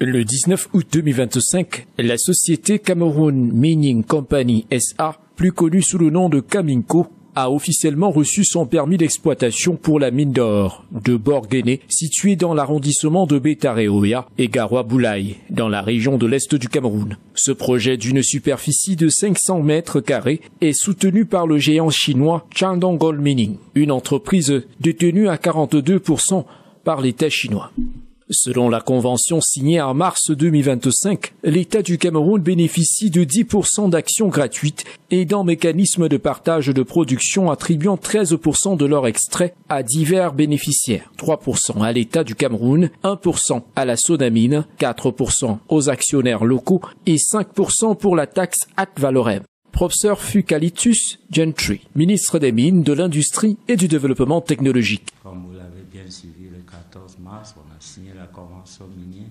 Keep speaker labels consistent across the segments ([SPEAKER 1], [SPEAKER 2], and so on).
[SPEAKER 1] Le 19 août 2025, la société Cameroon Mining Company SA, plus connue sous le nom de Caminco, a officiellement reçu son permis d'exploitation pour la mine d'or de Borguéné, située dans l'arrondissement de Bétaré-Oya et Garoua-Boulaye, dans la région de l'Est du Cameroun. Ce projet d'une superficie de 500 mètres carrés est soutenu par le géant chinois Shandong Gold Mining, une entreprise détenue à 42% par l'État chinois. Selon la convention signée en mars 2025, l'État du Cameroun bénéficie de 10% d'actions gratuites et d'un mécanisme de partage de production attribuant 13% de leurs extraits à divers bénéficiaires, 3% à l'État du Cameroun, 1% à la Sonamine, 4% aux actionnaires locaux et 5% pour la taxe ad valorem. Professeur Fucalitus Gentry, ministre des Mines, de l'Industrie et du Développement technologique.
[SPEAKER 2] Comme vous l'avez bien suivi, le 14 mars, on a signé la convention minière,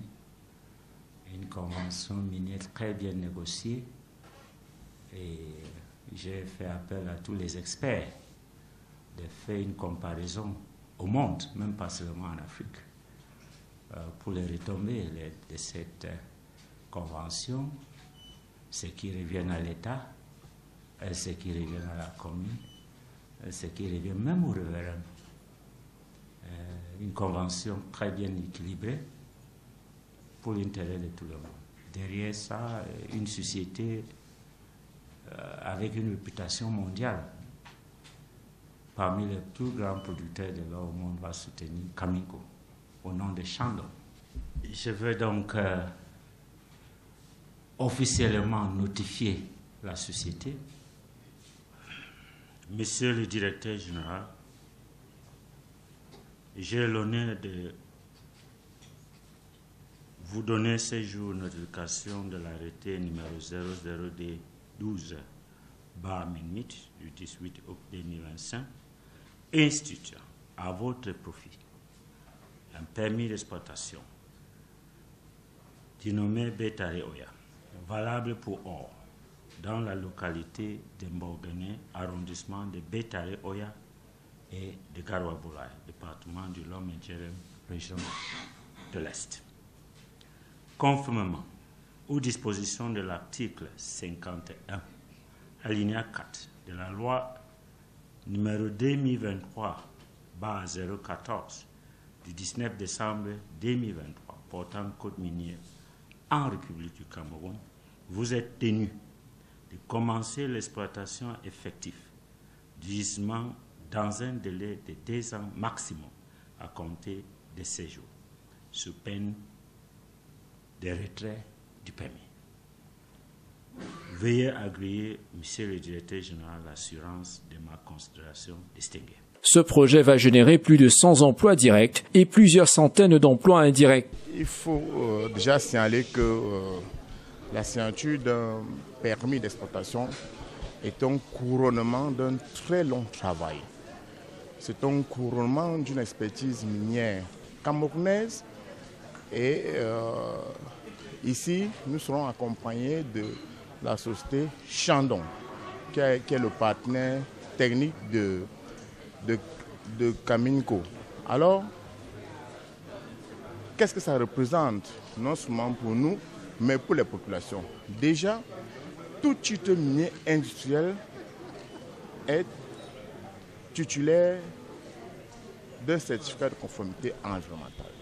[SPEAKER 2] une convention minière très bien négociée, et j'ai fait appel à tous les experts de faire une comparaison au monde, même pas seulement en Afrique, pour les retombées de cette convention, ce qui revient à l'État, ce qui revient à la commune, ce qui revient même au reverain. Une convention très bien équilibrée pour l'intérêt de tout le monde. Derrière ça, une société avec une réputation mondiale, parmi les plus grands producteurs de l'or au monde, va soutenir Caminco au nom de Shandong. Je veux donc officiellement notifier la société. Monsieur le directeur général, j'ai l'honneur de vous donner ce jour notification de l'arrêté numéro 00212/minute du 18 août 2025 instituant à votre profit un permis d'exploitation dénommé Bétaré-Oya, valable pour or, dans la localité de Borguéné, arrondissement de Bétaré-Oya et de Garoua-Boulaye, département du Lom-et-Djerem, région de l'Est. Conformément aux dispositions de l'article 51, alinéa 4 de la loi numéro 2023/014 du 19 décembre 2023 portant code minier en République du Cameroun, vous êtes tenu de commencer l'exploitation effective du gisement dans un délai de 2 ans maximum à compter de ces jours, sous peine de retrait du permis. Veuillez agréer, Monsieur le Directeur général, l'assurance de ma considération distinguée.
[SPEAKER 1] Ce projet va générer plus de 100 emplois directs et plusieurs centaines d'emplois indirects.
[SPEAKER 3] Il faut déjà signaler que la signature d'un permis d'exploitation est un couronnement d'un très long travail. C'est un couronnement d'une expertise minière camerounaise et ici nous serons accompagnés de la société Shandong qui est le partenaire technique de Caminco. Alors, qu'est-ce que ça représente non seulement pour nous mais pour les populations? Déjà, tout titre minier industriel est titulaire d'un certificat de conformité environnementale.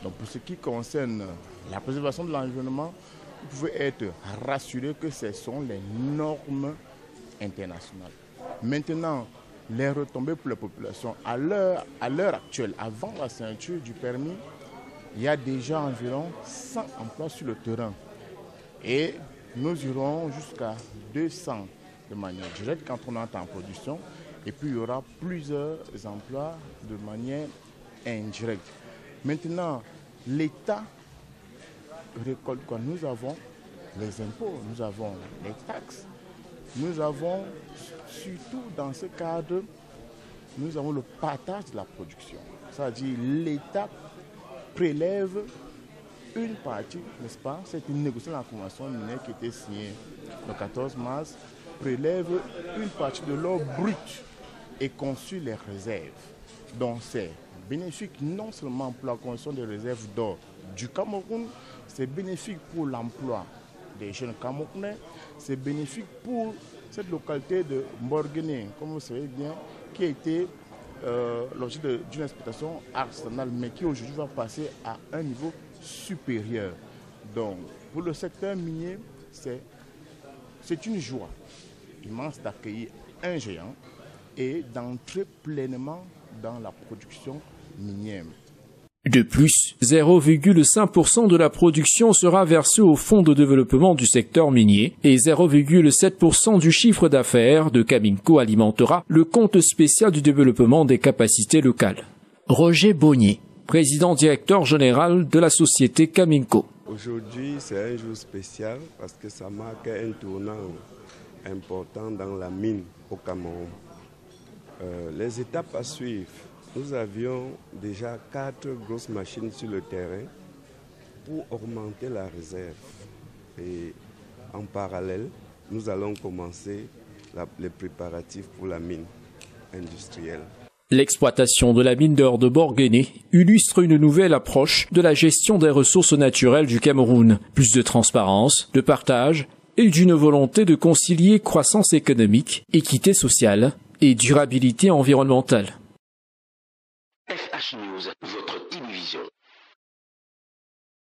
[SPEAKER 3] Donc pour ce qui concerne la préservation de l'environnement, vous pouvez être rassuré que ce sont les normes internationales. Maintenant, les retombées pour la population, à l'heure actuelle, avant la signature du permis, il y a déjà environ 100 emplois sur le terrain. Et nous irons jusqu'à 200 de manière directe quand on entre en production. Et puis il y aura plusieurs emplois de manière indirecte. Maintenant, l'État récolte quoi? Nous avons les impôts, nous avons les taxes, nous avons surtout dans ce cadre, nous avons le partage de la production. C'est-à-dire l'État prélève une partie, n'est-ce pas? C'est une négociation de la convention minière qui était signée le 14 mars, prélève une partie de l'or brut et conçut les réserves. Donc c'est bénéfique non seulement pour la constitution des réserves d'or du Cameroun, c'est bénéfique pour l'emploi des jeunes Camerounais, c'est bénéfique pour cette localité de Mborguené, comme vous savez bien, qui a été l'objet d'une exploitation artisanale, mais qui aujourd'hui va passer à un niveau supérieur. Donc, pour le secteur minier, c'est une joie immense d'accueillir un géant et d'entrer pleinement dans la production minière.
[SPEAKER 1] De plus, 0,5% de la production sera versée au Fonds de développement du secteur minier et 0,7% du chiffre d'affaires de Caminco alimentera le compte spécial du développement des capacités locales. Roger Bonnier, président directeur général de la société Caminco.
[SPEAKER 4] Aujourd'hui, c'est un jour spécial parce que ça marque un tournant important dans la mine au Cameroun. Les étapes à suivre. Nous avions déjà 4 grosses machines sur le terrain pour augmenter la réserve. Et en parallèle, nous allons commencer les préparatifs pour la mine industrielle.
[SPEAKER 1] L'exploitation de la mine d'or de Borguené illustre une nouvelle approche de la gestion des ressources naturelles du Cameroun. Plus de transparence, de partage et d'une volonté de concilier croissance économique, équité sociale et durabilité environnementale.
[SPEAKER 5] FH News.